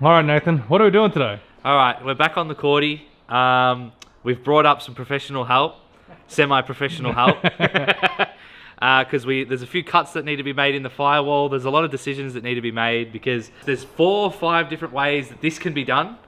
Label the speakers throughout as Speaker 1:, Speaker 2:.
Speaker 1: All right, Nathan, what are we doing today?
Speaker 2: All right, we're back on the Corti. We've brought up some professional help, semi-professional help, because there's a few cuts that need to be made in the firewall. There's a lot of decisions that need to be made because there's 4 or 5 different ways that this can be done,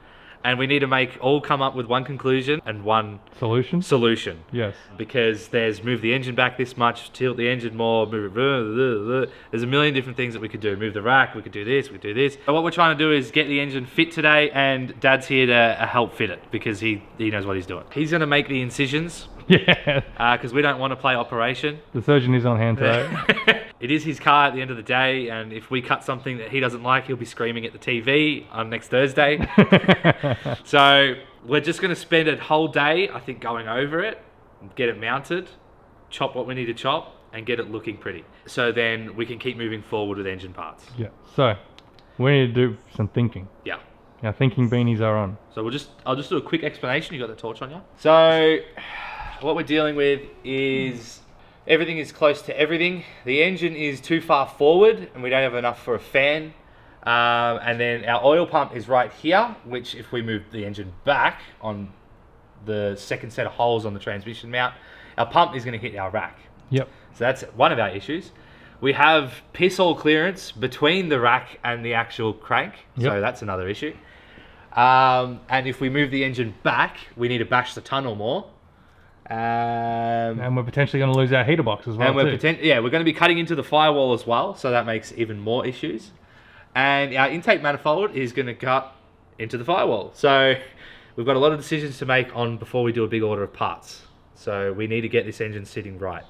Speaker 2: and we need to all come up with one conclusion and one solution.
Speaker 1: Yes.
Speaker 2: Because there's move the engine back this much, tilt the engine more, move it, there's a million different things that we could do. Move the rack, we could do this, we could do this. But what we're trying to do is get the engine fit today, and Dad's here to help fit it because he knows what he's doing. He's going to make the incisions.
Speaker 1: Yeah.
Speaker 2: Because we don't want to play operation.
Speaker 1: The surgeon is on hand today.
Speaker 2: It is his car at the end of the day, and if we cut something that he doesn't like, he'll be screaming at the TV on next Thursday. So we're just going to spend a whole day, I think, going over it, get it mounted, chop what we need to chop, and get it looking pretty. So then we can keep moving forward with engine parts.
Speaker 1: Yeah. So we need to do some thinking.
Speaker 2: Yeah.
Speaker 1: Our thinking beanies are on.
Speaker 2: So I'll just do a quick explanation. You got the torch on you? So what we're dealing with is everything is close to everything. The engine is too far forward and we don't have enough for a fan. And then our oil pump is right here, which if we move the engine back on the second set of holes on the transmission mount, our pump is going to hit our rack.
Speaker 1: Yep.
Speaker 2: So that's one of our issues. We have piss hole clearance between the rack and the actual crank.
Speaker 1: Yep.
Speaker 2: So that's another issue. And if we move the engine back, we need to bash the tunnel more.
Speaker 1: And we're potentially going to lose our heater box as well.
Speaker 2: And we're going to be cutting into the firewall as well, so that makes even more issues. And our intake manifold is going to cut into the firewall. So we've got a lot of decisions to make on before we do a big order of parts. So we need to get this engine sitting right.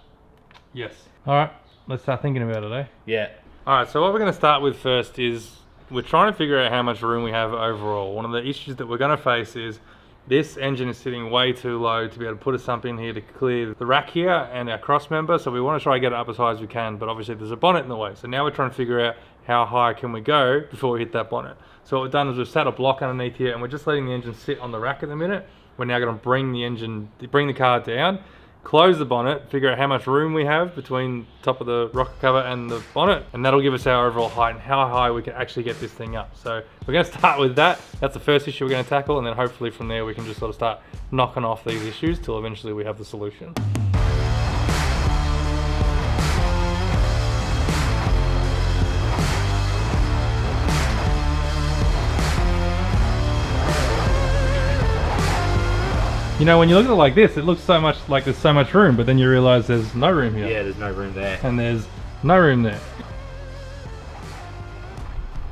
Speaker 1: Yes. All right, let's start thinking about it, eh?
Speaker 2: Yeah.
Speaker 1: All right, so what we're going to start with first is we're trying to figure out how much room we have overall. One of the issues that we're going to face is this engine is sitting way too low to be able to put a sump in here to clear the rack here and our cross member. So we want to try and get it up as high as we can, but obviously there's a bonnet in the way. So now we're trying to figure out how high can we go before we hit that bonnet. So what we've done is we've set a block underneath here and we're just letting the engine sit on the rack at the minute. We're now going to bring the car down, close the bonnet, figure out how much room we have between the top of the rocker cover and the bonnet, and that'll give us our overall height and how high we can actually get this thing up. So we're going to start with that. That's the first issue we're going to tackle, and then hopefully from there we can just sort of start knocking off these issues till eventually we have the solution. You know, when you look at it like this, it looks so much like there's so much room, but then you realize there's no room here.
Speaker 2: Yeah, there's no room there.
Speaker 1: And there's no room there.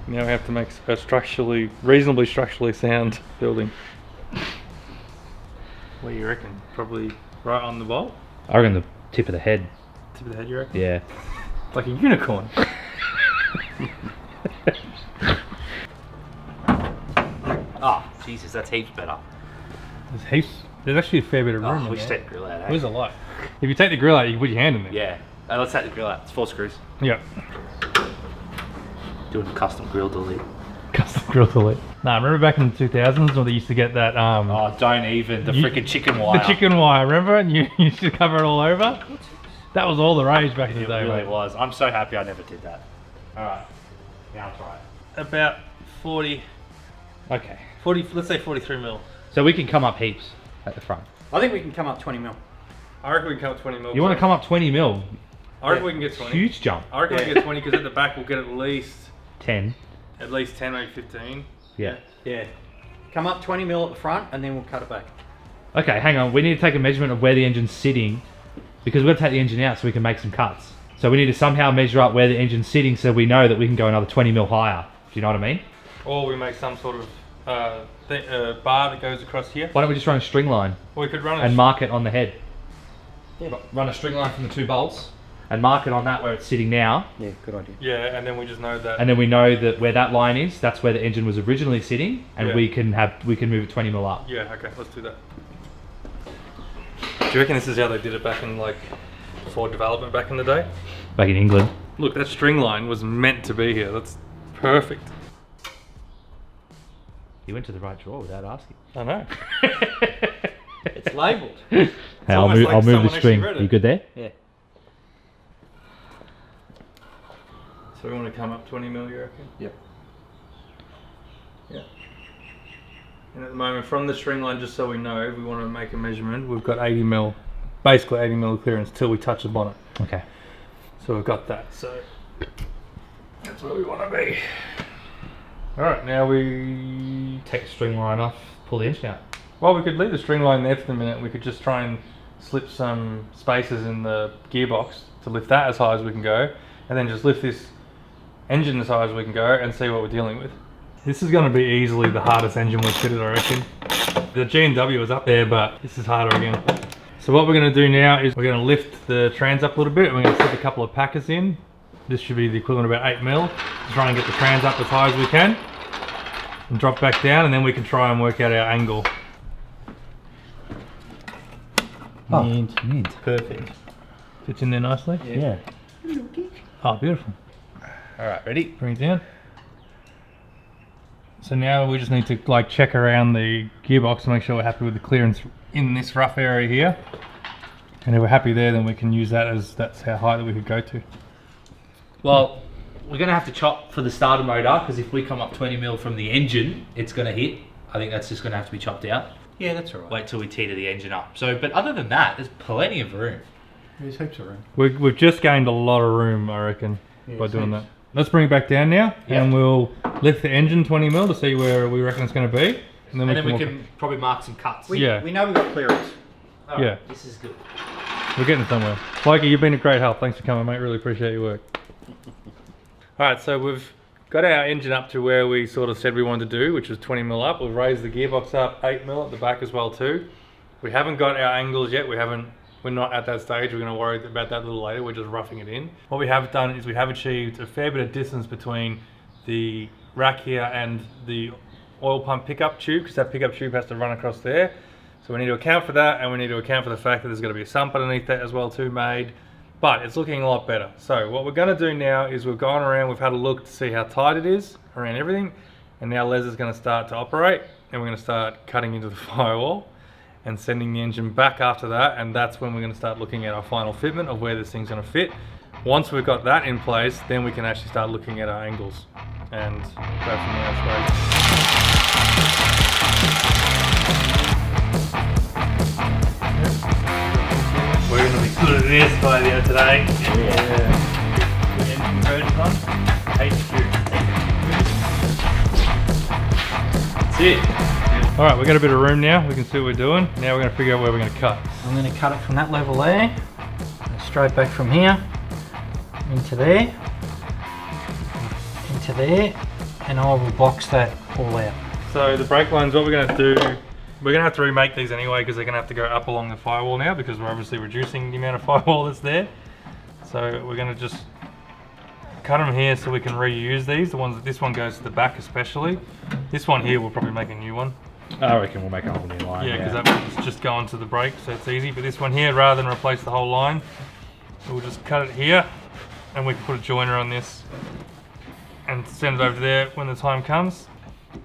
Speaker 1: Now we have to make a reasonably structurally sound building. What do you reckon? Probably right on the bolt?
Speaker 2: I reckon the tip of the head.
Speaker 1: Tip of the head, you reckon?
Speaker 2: Yeah.
Speaker 1: Like a unicorn.
Speaker 2: Oh, Jesus, that's heaps better.
Speaker 1: There's actually a fair bit of room in
Speaker 2: we
Speaker 1: there.
Speaker 2: should take the grill out, eh?
Speaker 1: There's a lot. If you take the grill out, you can put your hand in there.
Speaker 2: Yeah. Let's take the grill out. It's 4 screws.
Speaker 1: Yep.
Speaker 2: Doing custom grill delete.
Speaker 1: Custom grill delete. Nah, remember back in the 2000s when they used to get that
Speaker 2: Oh, don't even. The freaking chicken wire.
Speaker 1: The chicken wire, remember? And you used to cover it all over? That was all the rage back in the day,
Speaker 2: It really
Speaker 1: mate.
Speaker 2: was. I'm so happy I never did that. Alright. Now it's right.
Speaker 1: About 40,
Speaker 2: Okay.
Speaker 1: let's say 43 mil.
Speaker 2: So we can come up heaps at the front.
Speaker 3: I think we can come up 20 mil.
Speaker 1: I reckon we can come up 20 mil.
Speaker 2: You want to come up 20 mil?
Speaker 1: I reckon we can get 20.
Speaker 2: Huge jump.
Speaker 1: I reckon we can get 20 because at the back we'll get at least
Speaker 2: 10.
Speaker 1: 10, maybe 15.
Speaker 2: Yeah.
Speaker 3: Yeah. Come up 20 mil at the front and then we'll cut it back.
Speaker 2: Okay, hang on. We need to take a measurement of where the engine's sitting because we're going to take the engine out so we can make some cuts. So we need to somehow measure up where the engine's sitting so we know that we can go another 20 mil higher. Do you know what I mean?
Speaker 1: Or we make some sort of bar that goes across here.
Speaker 2: Why don't we just run a string line
Speaker 1: Or we could run
Speaker 2: and mark it on the head?
Speaker 3: Yeah.
Speaker 2: Run a string line from the 2 bolts and mark it on that where it's sitting now.
Speaker 3: Yeah, good idea.
Speaker 1: Yeah, and then we just know that.
Speaker 2: And then we know that where that line is, that's where the engine was originally sitting, and
Speaker 1: Yeah.
Speaker 2: we can move it 20 mil up.
Speaker 1: Yeah, okay, let's do that. Do you reckon this is how they did it back in before development back in the day?
Speaker 2: Back in England.
Speaker 1: Look, that string line was meant to be here. That's perfect.
Speaker 2: You went to the right drawer without asking.
Speaker 1: I know.
Speaker 3: It's labelled.
Speaker 2: Hey, I'll
Speaker 1: almost
Speaker 2: move,
Speaker 1: like
Speaker 2: I'll move
Speaker 1: someone
Speaker 2: the string.
Speaker 1: actually read it.
Speaker 2: You good there?
Speaker 3: Yeah.
Speaker 1: So we want to come up 20 mil, you reckon?
Speaker 3: Yep.
Speaker 1: Yeah. And at the moment, from the string line, just so we know, if we want to make a measurement, we've got 80 mil, basically 80 mil clearance till we touch the bonnet.
Speaker 2: Okay.
Speaker 1: So we've got that. So that's where we want to be. All right, now we
Speaker 2: Take the string line off, pull the engine out.
Speaker 1: Well, we could leave the string line there for the minute. We could just try and slip some spaces in the gearbox to lift that as high as we can go, and then just lift this engine as high as we can go and see what we're dealing with. This is going to be easily the hardest engine we've fitted, I reckon. The G&W is up there, but this is harder again. So what we're going to do now is we're going to lift the trans up a little bit, and we're going to slip a couple of packers in. This should be the equivalent of about 8 mil. Try and get the trans up as high as we can, and drop back down, and then we can try and work out our angle.
Speaker 2: Oh, mint.
Speaker 1: Perfect. Fits in there nicely?
Speaker 2: Yeah.
Speaker 1: Oh, beautiful.
Speaker 2: All right, ready?
Speaker 1: Bring it down. So now we just need to like check around the gearbox to make sure we're happy with the clearance in this rough area here. And if we're happy there, then we can use that as that's how high that we could go to.
Speaker 2: Well, we're going to have to chop for the starter motor, because if we come up 20 mil from the engine, it's going to hit. I think that's just going to have to be chopped out.
Speaker 3: Yeah, that's all right.
Speaker 2: Wait till we teeter the engine up. So, but other than that, there's plenty of room.
Speaker 3: There's heaps of room.
Speaker 1: We've just gained a lot of room, I reckon, by doing that. Let's bring it back down now, and we'll lift the engine 20 mil to see where we reckon it's going to be. And then we can
Speaker 2: probably mark some cuts.
Speaker 3: We know we've got clearance.
Speaker 2: All right, this is good.
Speaker 1: We're getting somewhere. Mikey, you've been a great help. Thanks for coming, mate. Really appreciate your work. Alright, so we've got our engine up to where we sort of said we wanted to do, which was 20 mil up. We've raised the gearbox up 8 mil at the back as well too. We haven't got our angles yet. We're not at that stage. We're going to worry about that a little later. We're just roughing it in. What we have done is we have achieved a fair bit of distance between the rack here and the oil pump pickup tube, because that pickup tube has to run across there. So we need to account for that, and we need to account for the fact that there's going to be a sump underneath that as well too made. But it's looking a lot better. So what we're going to do now is we've gone around, we've had a look to see how tight it is around everything, and now Les is going to start to operate, and we're going to start cutting into the firewall and sending the engine back after that, and that's when we're going to start looking at our final fitment of where this thing's going to fit. Once we've got that in place, then we can actually start looking at our angles and go from there, I suppose. We're going to be good at this by the end of today. Yeah. Engine conversion on. HQ. That's it. Alright, we've got a bit of room now. We can see what we're doing. Now we're going to figure out where we're going to cut.
Speaker 3: I'm going to cut it from that level there, straight back from here, into there, and I will box that all out.
Speaker 1: So the brake lines, what we're going to do, we're going to have to remake these anyway, because they're going to have to go up along the firewall now, because we're obviously reducing the amount of firewall that's there. So we're going to just cut them here so we can reuse these. This one goes to the back especially. This one here we'll probably make a new one.
Speaker 2: I reckon we'll make a whole new line.
Speaker 1: Yeah, because that one's just going to the brake, so it's easy. But this one here, rather than replace the whole line, we'll just cut it here, and we can put a joiner on this and send it over there when the time comes.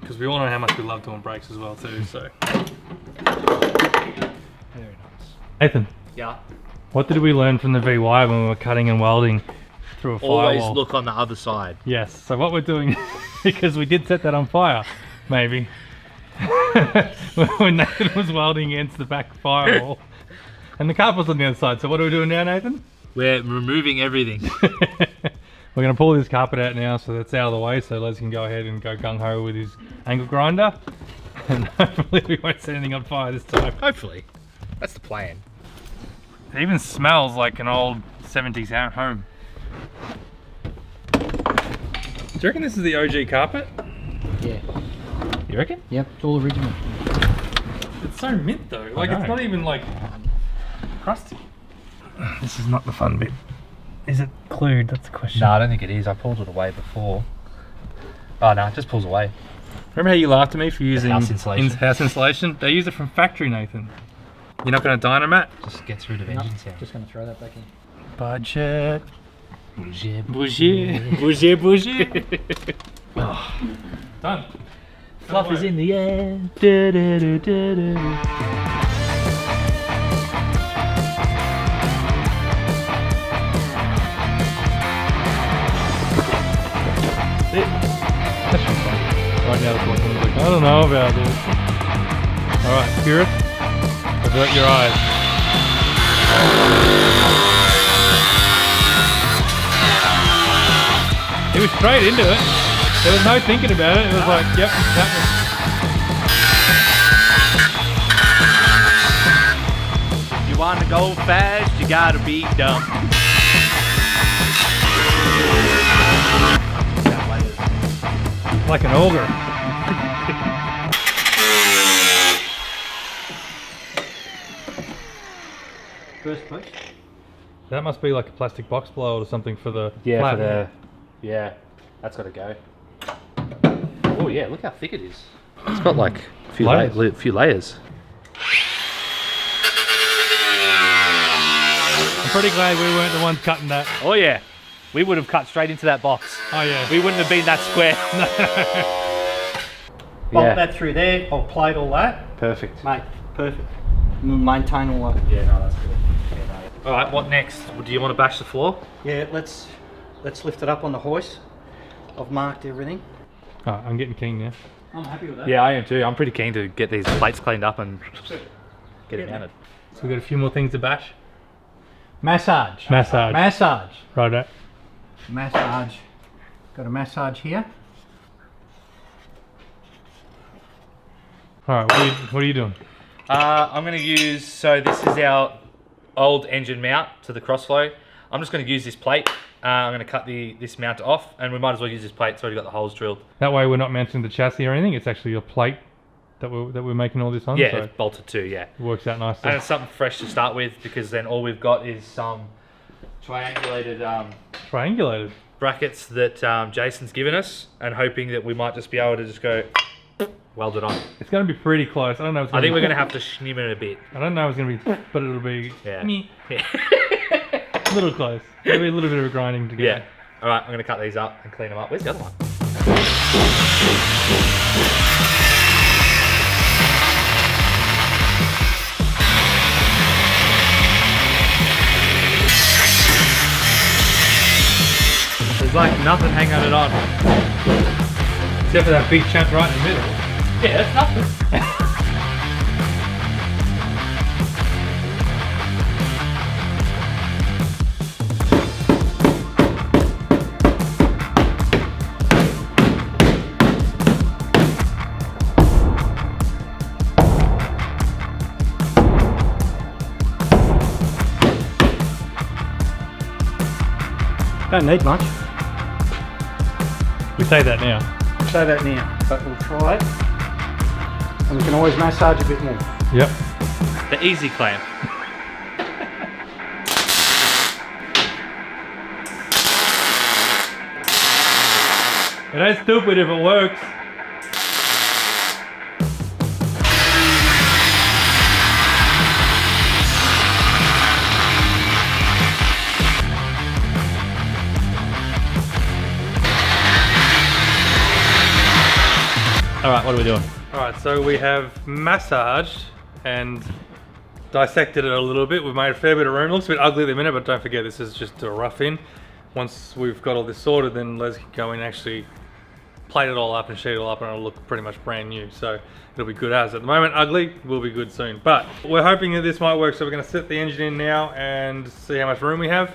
Speaker 1: Because we all know how much we love doing brakes as well too. So
Speaker 2: Very nice.
Speaker 1: Nathan.
Speaker 2: Yeah.
Speaker 1: What did we learn from the VY when we were cutting and welding through a firewall?
Speaker 2: Always look on the other side.
Speaker 1: Yes. So what we're doing, because we did set that on fire, maybe. When Nathan was welding against the back firewall, and the carpet was on the other side. So what are we doing now, Nathan?
Speaker 2: We're removing everything.
Speaker 1: We're going to pull this carpet out now, so that's out of the way, so Les can go ahead and go gung-ho with his angle grinder, and hopefully we won't set anything on fire this time.
Speaker 2: Hopefully. That's the plan.
Speaker 1: It even smells like an old 70s home. Do you reckon this is the OG carpet?
Speaker 3: Yeah.
Speaker 2: You reckon?
Speaker 3: Yep, it's all original.
Speaker 1: It's so mint though, like it's not even like crusty. This is not the fun bit. Is it glued? That's the question.
Speaker 2: No, I don't think it is. I pulled it away before. Oh no, it just pulls away.
Speaker 1: Remember how you laughed at me for using
Speaker 2: house insulation?
Speaker 1: House insulation? They use it from factory, Nathan. You're not going to dynamat?
Speaker 2: Just gets rid of engine sound.
Speaker 3: Just going to throw that back in.
Speaker 1: Budget.
Speaker 2: Bougie.
Speaker 1: Bougie. Bougie. Oh, done.
Speaker 2: Fluff is in the air.
Speaker 1: That should be fun. Right now, the one's like, I don't know about this. Alright, Spirit, avert your eyes. It was straight into it. There was no thinking about it. It was like, yep, it's happening.
Speaker 2: If you want to go fast, you gotta be dumb.
Speaker 1: Like an auger.
Speaker 3: First push.
Speaker 1: That must be like a plastic box blower or something for the
Speaker 2: Yeah,
Speaker 1: flat.
Speaker 2: for the, yeah, that's got to go. Oh yeah, look how thick it is. It's got like a few
Speaker 1: Layers.
Speaker 2: few layers.
Speaker 1: I'm pretty glad we weren't the ones cutting that.
Speaker 2: Oh yeah, we would have cut straight into that box.
Speaker 1: Oh yeah.
Speaker 2: We wouldn't have been that square.
Speaker 3: Bolt that through there. I'll plate all that.
Speaker 2: Perfect.
Speaker 3: Mate, perfect. Maintain all that.
Speaker 2: Yeah, no, that's good. Yeah, no. All right, what next? Do you want to bash the floor?
Speaker 3: Yeah, let's lift it up on the hoist. I've marked everything.
Speaker 1: Oh, I'm getting keen now.
Speaker 3: I'm happy with that.
Speaker 2: Yeah, I am too. I'm pretty keen to get these plates cleaned up and get it mounted.
Speaker 1: So we've got a few more things to bash.
Speaker 3: Massage.
Speaker 1: Massage.
Speaker 3: Massage.
Speaker 1: Right.
Speaker 3: Massage. Got a massage here.
Speaker 1: Alright, what are you doing?
Speaker 2: I'm going to use, so this is our old engine mount to the crossflow. I'm just going to use this plate. I'm going to cut this mount off, and we might as well use this plate. It's already got the holes drilled.
Speaker 1: That way we're not mounting the chassis or anything. It's actually a plate that we're making all this on.
Speaker 2: Yeah,
Speaker 1: so
Speaker 2: it's bolted too, yeah.
Speaker 1: it works out nicely.
Speaker 2: And it's something fresh to start with, because then all we've got is some triangulated
Speaker 1: Triangulated.
Speaker 2: brackets that Jason's given us, and hoping that we might just be able to just go weld it on.
Speaker 1: It's going to be pretty close. I don't know.
Speaker 2: I think we're going to have to shnim it a bit.
Speaker 1: I don't know. It's going to be, but it'll be
Speaker 2: Yeah.
Speaker 1: a little close. There'll be a little bit of a grinding to get.
Speaker 2: Yeah. All right, I'm going to cut these up and clean them up. Where's the other one? There's like nothing hanging it on.
Speaker 1: Except for that big chunk right in the middle.
Speaker 2: Yeah, that's nothing.
Speaker 3: Don't need much.
Speaker 1: We say that now.
Speaker 3: Say that now, but we'll try it. And we can always massage a bit more.
Speaker 1: Yep.
Speaker 2: The easy clamp.
Speaker 1: It ain't stupid if it works.
Speaker 2: All right, what are we doing?
Speaker 1: Alright, so we have massaged and dissected it a little bit. We've made a fair bit of room. It looks a bit ugly at the minute, but don't forget this is just a rough in. Once we've got all this sorted, then let's go and actually plate it all up and sheet it all up, and it'll look pretty much brand new. So it'll be good as. At the moment, ugly, will be good soon. But we're hoping that this might work, so we're going to set the engine in now and see how much room we have.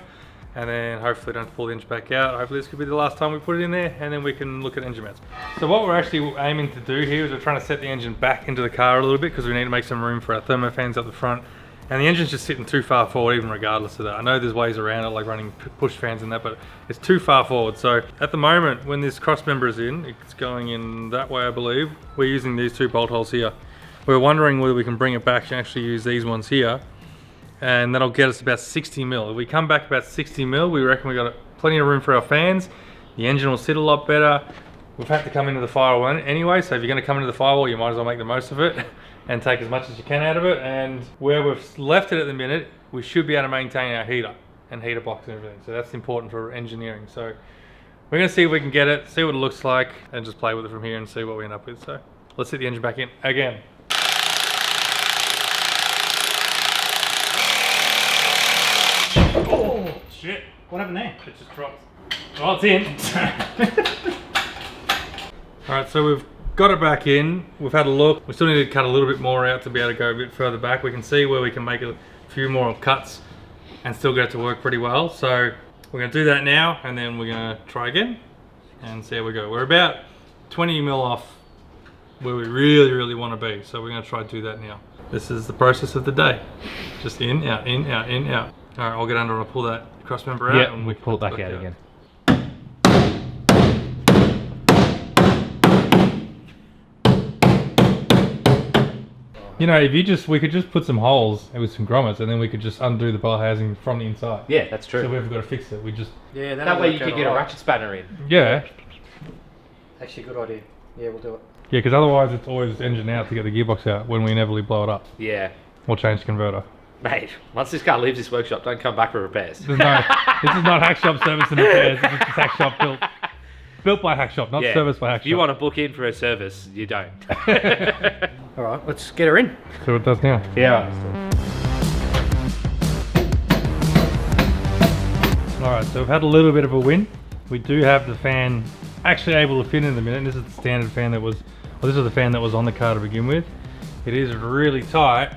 Speaker 1: And then hopefully don't pull the engine back out. Hopefully this could be the last time we put it in there, and then we can look at engine mounts. So what we're actually aiming to do here is we're trying to set the engine back into the car a little bit, because we need to make some room for our thermofans up the front. And the engine's just sitting too far forward, even regardless of that. I know there's ways around it, like running push fans and that, but it's too far forward. So at the moment, when this cross member is in, it's going in that way, I believe. We're using these two bolt holes here. We're wondering whether we can bring it back and actually use these ones here, and that'll get us about 60 mil. If we come back about 60 mil, we reckon we got plenty of room for our fans. The engine will sit a lot better. We've had to come into the firewall anyway, so if you're going to come into the firewall, you might as well make the most of it and take as much as you can out of it. And where we've left it at the minute, we should be able to maintain our heater and heater box and everything. So that's important for engineering. So we're going to see if we can get it, see what it looks like, and just play with it from here and see what we end up with. So let's set the engine back in again.
Speaker 3: Oh,
Speaker 1: Shit,
Speaker 3: what happened there?
Speaker 1: it just dropped. Oh, it's in. Alright, so we've got it back in. We've had a look. We still need to cut a little bit more out to be able to go a bit further back. We can see where we can make a few more cuts and still get it to work pretty well. So we're going to do that now, and then we're going to try again and see how we go. We're about 20 mil off where we really want to be. So we're going to try to do that now. This is the process of the day. Just in, out, in, out, in, out. All right, I'll get under and I'll pull that cross member out.
Speaker 2: Yeah,
Speaker 1: and
Speaker 2: we pull it back out again.
Speaker 1: You know, we could just put some holes with some grommets, and then we could just undo the bar housing from the inside.
Speaker 2: Yeah, that's true.
Speaker 1: So we haven't got to fix it. We just
Speaker 2: that way you could get a ratchet spanner in.
Speaker 1: yeah.
Speaker 3: Actually, good idea. Yeah, we'll do it.
Speaker 1: Yeah, because otherwise it's always engine out to get the gearbox out when we inevitably blow it up.
Speaker 2: Yeah.
Speaker 1: Or change the converter.
Speaker 2: Mate, once this car leaves this workshop, don't come back for repairs.
Speaker 1: This is not Hackshop service and repairs. This is Hackshop built by Hackshop, not serviced by Hackshop.
Speaker 2: If you want to book in for a service, you don't.
Speaker 3: All right, let's get her in.
Speaker 1: See what it does now.
Speaker 2: Yeah.
Speaker 1: Alright, so we've had a little bit of a win. We do have the fan actually able to fit in the minute. This is the standard fan that was, well, this is the fan that was on the car to begin with. It is really tight,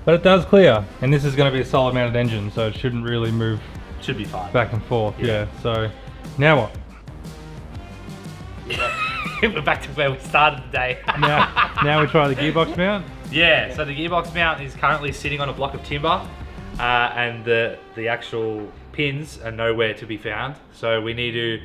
Speaker 1: but it does clear. And this is going to be a solid mounted engine, so it shouldn't really move
Speaker 2: Should be fine.
Speaker 1: back and forth. Yeah, so now what?
Speaker 2: We're back to where we started the day.
Speaker 1: Now we try the gearbox mount.
Speaker 2: Yeah, so the gearbox mount is currently sitting on a block of timber, and the actual pins are nowhere to be found. So we need to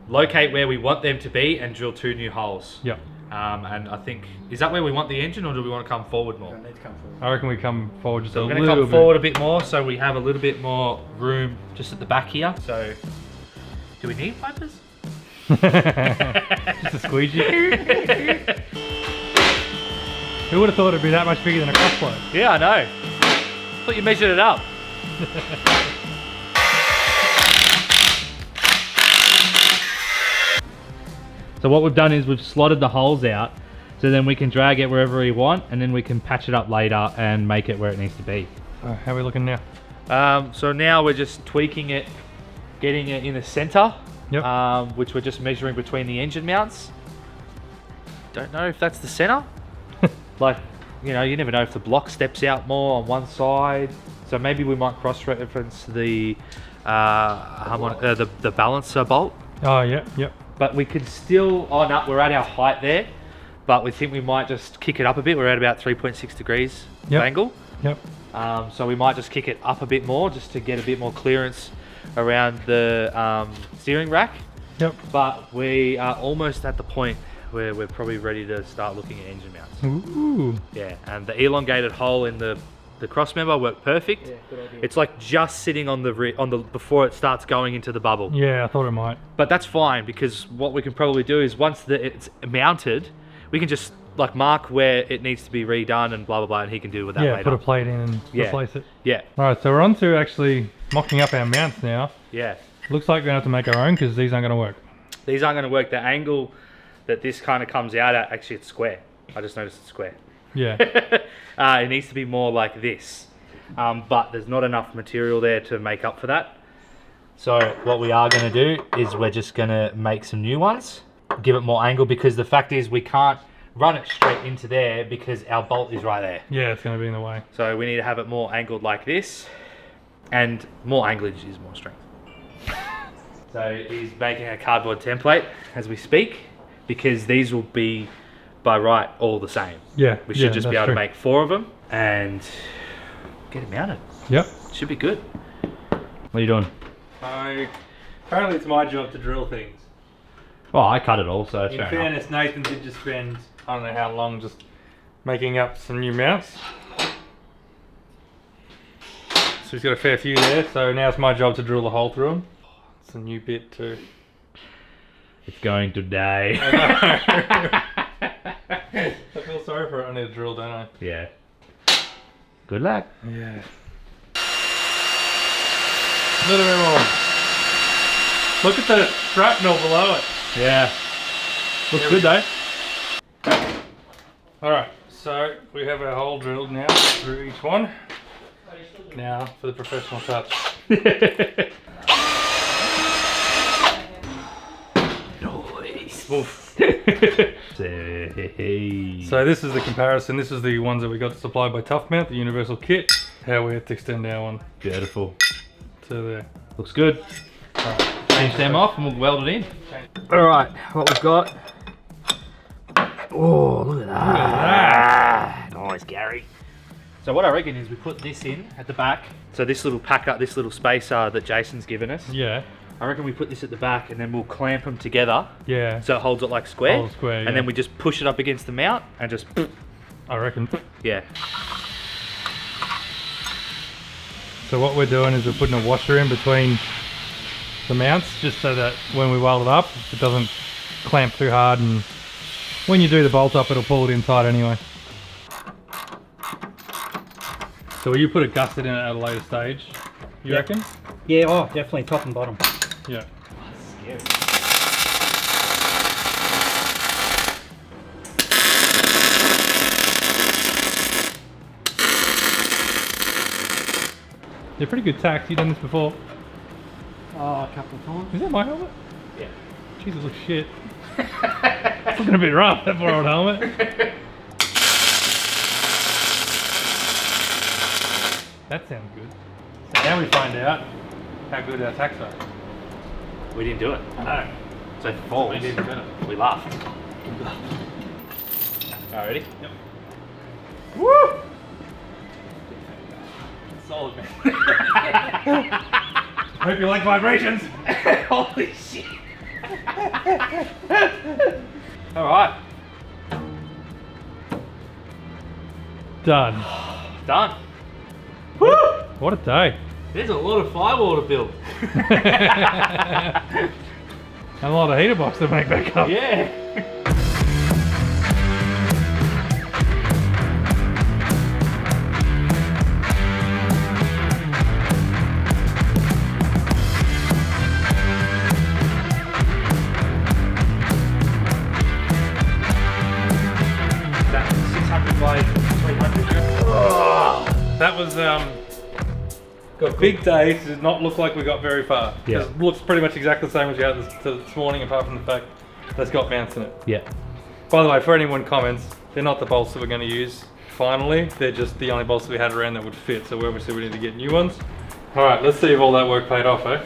Speaker 2: locate where we want them to be and drill 2 new holes.
Speaker 1: Yep.
Speaker 2: And I think, is that where we want the engine, or do we want to come forward more?
Speaker 3: Need to come forward.
Speaker 1: I reckon we come forward just a
Speaker 2: So we're
Speaker 1: little
Speaker 2: going to
Speaker 1: bit.
Speaker 2: come forward a bit more, so we have a little bit more room just at the back here. So, do we need wipers?
Speaker 1: Just a squeegee. Who would have thought it'd be that much bigger than a crossflow?
Speaker 2: Yeah, I know. Thought you measured it up. So what we've done is we've slotted the holes out, so then we can drag it wherever we want, and then we can patch it up later and make it where it needs to be.
Speaker 1: So how are we looking now?
Speaker 2: So now we're just tweaking it, getting it in the center,
Speaker 1: Yep.
Speaker 2: which we're just measuring between the engine mounts. Don't know if that's the center. Like, you know, you never know if the block steps out more on one side. So maybe we might cross-reference the balancer bolt.
Speaker 1: Oh, yeah, yep.
Speaker 2: But we could still, oh no, we're at our height there, but we think we might just kick it up a bit. We're at about 3.6 degrees of angle.
Speaker 1: Yep.
Speaker 2: So we might just kick it up a bit more just to get a bit more clearance around the steering rack.
Speaker 1: Yep.
Speaker 2: But we are almost at the point where we're probably ready to start looking at engine mounts.
Speaker 1: Ooh.
Speaker 2: Yeah, and the elongated hole in the cross member worked perfect.
Speaker 3: Yeah, good idea.
Speaker 2: It's like just sitting on the before it starts going into the bubble.
Speaker 1: Yeah, I thought it might.
Speaker 2: But that's fine, because what we can probably do is once it's mounted, we can just like mark where it needs to be redone and blah blah blah, and he can do with that
Speaker 1: Yeah,
Speaker 2: later.
Speaker 1: put a plate in and replace it.
Speaker 2: Yeah,
Speaker 1: Alright, so we're on to actually mocking up our mounts now.
Speaker 2: yeah.
Speaker 1: Looks like we're going to have to make our own because these aren't going to work.
Speaker 2: These aren't going to work. The angle that this kind of comes out at, actually it's square. I just noticed it's square.
Speaker 1: Yeah.
Speaker 2: It needs to be more like this. But there's not enough material there to make up for that. So what we are going to do is we're just going to make some new ones, give it more angle, because the fact is we can't run it straight into there because our bolt is right there.
Speaker 1: Yeah, it's going to be in the way.
Speaker 2: So we need to have it more angled like this, and more anglage is more strength. So he's making a cardboard template as we speak, because these will be by right all the same.
Speaker 1: Yeah.
Speaker 2: We should just be able to make 4 of them and get it mounted.
Speaker 1: Yep.
Speaker 2: Should be good. What are you doing?
Speaker 1: So, apparently it's my job to drill things.
Speaker 2: Oh, I cut it all, so it's
Speaker 1: In
Speaker 2: fair enough.
Speaker 1: fairness, Nathan did just spend, I don't know how long, just making up some new mounts. So he's got a fair few there, so now it's my job to drill the hole through them. It's a new bit too.
Speaker 2: It's going to die.
Speaker 1: I feel sorry for it, I need to drill, don't I?
Speaker 2: Yeah. Good luck.
Speaker 1: Yeah. A little bit more. Look at the shrapnel below it.
Speaker 2: Yeah. Looks good though.
Speaker 1: Alright, so we have our hole drilled now through each one. Now for the professional touch.
Speaker 2: Noise.
Speaker 1: Oof.
Speaker 2: So Say.
Speaker 1: So this is the comparison. This is the ones that we got supplied by Tough Mount, the universal kit. How we have to extend our one
Speaker 2: Beautiful.
Speaker 1: to there.
Speaker 2: Looks good. Change them off and we'll weld it in.
Speaker 3: All right, what we've got. Oh, look at that.
Speaker 2: Nice, Gary. So what I reckon is we put this in at the back. So this little packer, this little spacer that Jason's given us.
Speaker 1: Yeah.
Speaker 2: I reckon we put this at the back and then we'll clamp them together.
Speaker 1: Yeah.
Speaker 2: So it holds it like square.
Speaker 1: Holds square, yeah.
Speaker 2: And then we just push it up against the mount and just,
Speaker 1: I reckon.
Speaker 2: yeah.
Speaker 1: So what we're doing is we're putting a washer in between the mounts, just so that when we weld it up, it doesn't clamp too hard, and when you do the bolt up, it'll pull it in tight anyway. So will you put a gusset in it at a later stage, you
Speaker 3: Yep.
Speaker 1: reckon?
Speaker 3: Yeah, oh, definitely top and bottom.
Speaker 1: Yeah.
Speaker 2: Scary.
Speaker 1: They're pretty good tacks. You've done this before.
Speaker 3: Oh, a couple of times.
Speaker 1: Is that my helmet?
Speaker 2: Yeah.
Speaker 1: Jeez, it looks shit. It's looking a bit rough, that poor old helmet. That sounds good. So now we find out how good our tacks are.
Speaker 2: We didn't do it.
Speaker 1: No.
Speaker 2: So if it falls,
Speaker 1: We did better.
Speaker 2: we laughed. Alright, ready?
Speaker 1: Yep.
Speaker 2: Woo!
Speaker 1: Solid, man. Hope you like vibrations.
Speaker 2: Holy shit. Alright.
Speaker 1: Done.
Speaker 2: Done.
Speaker 1: Woo! What a day.
Speaker 2: There's a lot of firewall to build.
Speaker 1: And a lot of heater box to make back up.
Speaker 2: Yeah. That's 600 by 300.
Speaker 1: That was a big day. It did not look like we got very far.
Speaker 2: Yeah.
Speaker 1: It looks pretty much exactly the same as we had this morning, apart from the fact that it's got mounts in it.
Speaker 2: Yeah.
Speaker 1: By the way, for anyone comments, they're not the bolts that we're going to use finally. They're just the only bolts that we had around that would fit. So obviously we need to get new ones. All right, let's see if all that work paid off, eh?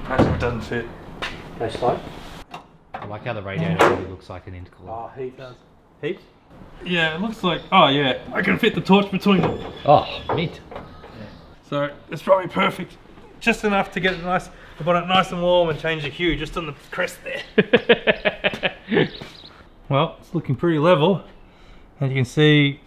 Speaker 1: Imagine it doesn't fit.
Speaker 2: Go slow. I like how the radiator really looks like an intercooler.
Speaker 1: Oh, heat does. Heat? Yeah, it looks like, oh yeah, I can fit the torch between them.
Speaker 2: Oh, mint.
Speaker 1: So it's probably perfect. Just enough to get it nice, to put it nice and warm and change the hue just on the crest there. Well, it's looking pretty level. As you can see,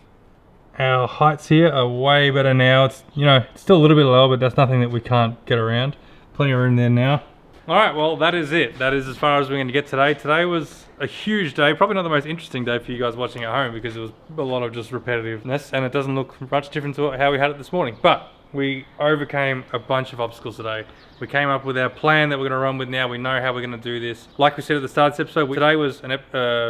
Speaker 1: our heights here are way better now. It's, you know, it's still a little bit lower, but that's nothing that we can't get around. Plenty of room there now. All right, well, that is it. That is as far as we're going to get today. Today was a huge day, probably not the most interesting day for you guys watching at home because it was a lot of just repetitiveness and it doesn't look much different to how we had it this morning. But we overcame a bunch of obstacles today. We came up with our plan that we're going to run with now. We know how we're going to do this. Like we said at the start of this episode, today was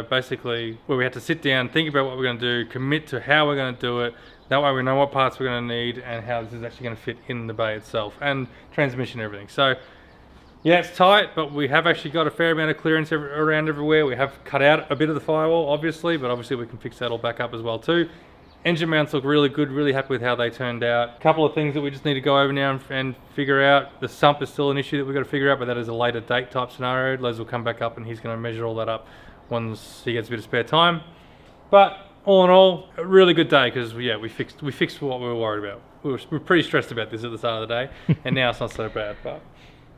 Speaker 1: basically where we had to sit down, think about what we're going to do, commit to how we're going to do it. That way we know what parts we're going to need and how this is actually going to fit in the bay itself and transmission and everything. So yeah, it's tight, but we have actually got a fair amount of clearance around everywhere. We have cut out a bit of the firewall, obviously, but obviously we can fix that all back up as well too. Engine mounts look really good, really happy with how they turned out. A couple of things that we just need to go over now and figure out. The sump is still an issue that we've got to figure out, but that is a later date type scenario. Les will come back up and he's going to measure all that up once he gets a bit of spare time. But all in all, a really good day because yeah, we fixed what we were worried about. We were pretty stressed about this at the start of the day, and now it's not so bad. But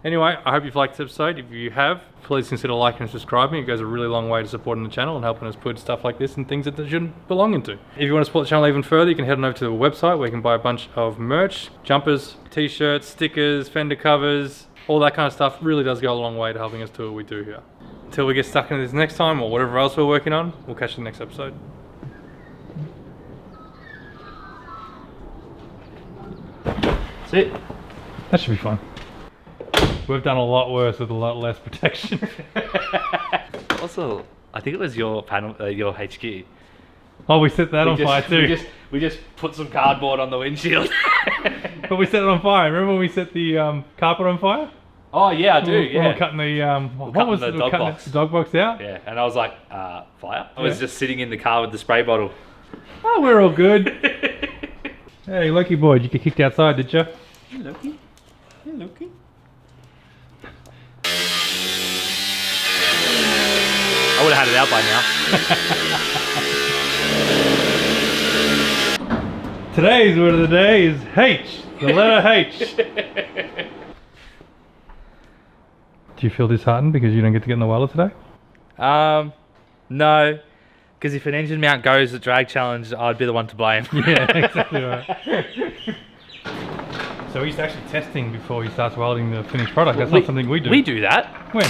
Speaker 1: anyway, I hope you've liked this episode. If you have, please consider liking and subscribing. It goes a really long way to supporting the channel and helping us put stuff like this and things that they shouldn't belong into. If you want to support the channel even further, you can head on over to the website where you can buy a bunch of merch, jumpers, t-shirts, stickers, fender covers, all that kind of stuff. Really does go a long way to helping us do what we do here. Until we get stuck into this next time or whatever else we're working on, we'll catch you in the next episode.
Speaker 2: That's it.
Speaker 1: That should be fun. We've done a lot worse with a lot less protection.
Speaker 2: Also, I think it was your panel, your HQ.
Speaker 1: Oh, we set that on fire too.
Speaker 2: We just put some cardboard on the windshield.
Speaker 1: But we set it on fire. Remember when we set the carpet on fire?
Speaker 2: Oh yeah, I do.
Speaker 1: When
Speaker 2: Yeah.
Speaker 1: we're cutting the
Speaker 2: cutting the dog box.
Speaker 1: The dog box out.
Speaker 2: Yeah, and I was like, fire. I was
Speaker 1: Yeah.
Speaker 2: just sitting in the car with the spray bottle.
Speaker 1: Oh, we're all good. Hey, Loki boy, you get kicked outside, did you?
Speaker 3: Hey, Loki. Hey, Loki.
Speaker 2: I would have had it out by now.
Speaker 1: Today's word of the day is H, the letter H. Do you feel disheartened because you don't get to get in the welder today?
Speaker 2: No, because if an engine mount goes at drag challenge, I'd be the one to blame.
Speaker 1: Yeah, exactly right. So he's actually testing before he starts welding the finished product. That's not something we do.
Speaker 2: We do that.
Speaker 1: When?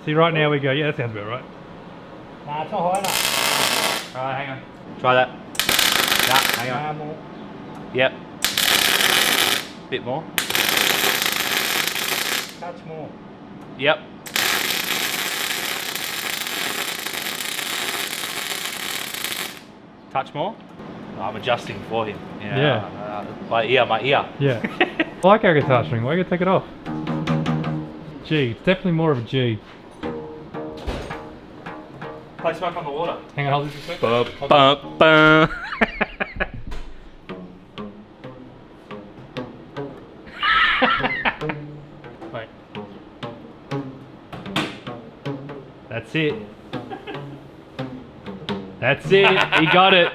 Speaker 1: See, right now we go, yeah, that sounds about right.
Speaker 3: Nah, it's not high enough.
Speaker 2: Alright, hang on. Try that. Nah, hang on.
Speaker 3: More.
Speaker 2: Yep. Bit more.
Speaker 3: Touch more.
Speaker 2: Yep. Touch more. Oh, I'm adjusting for him.
Speaker 1: Yeah.
Speaker 2: My ear.
Speaker 1: Yeah. I like our guitar string. Why are you going to take it off? G. It's definitely more of a G.
Speaker 2: Place back on the water.
Speaker 1: Hang on, hold this a sec. Wait.
Speaker 2: That's it. That's it. He got it.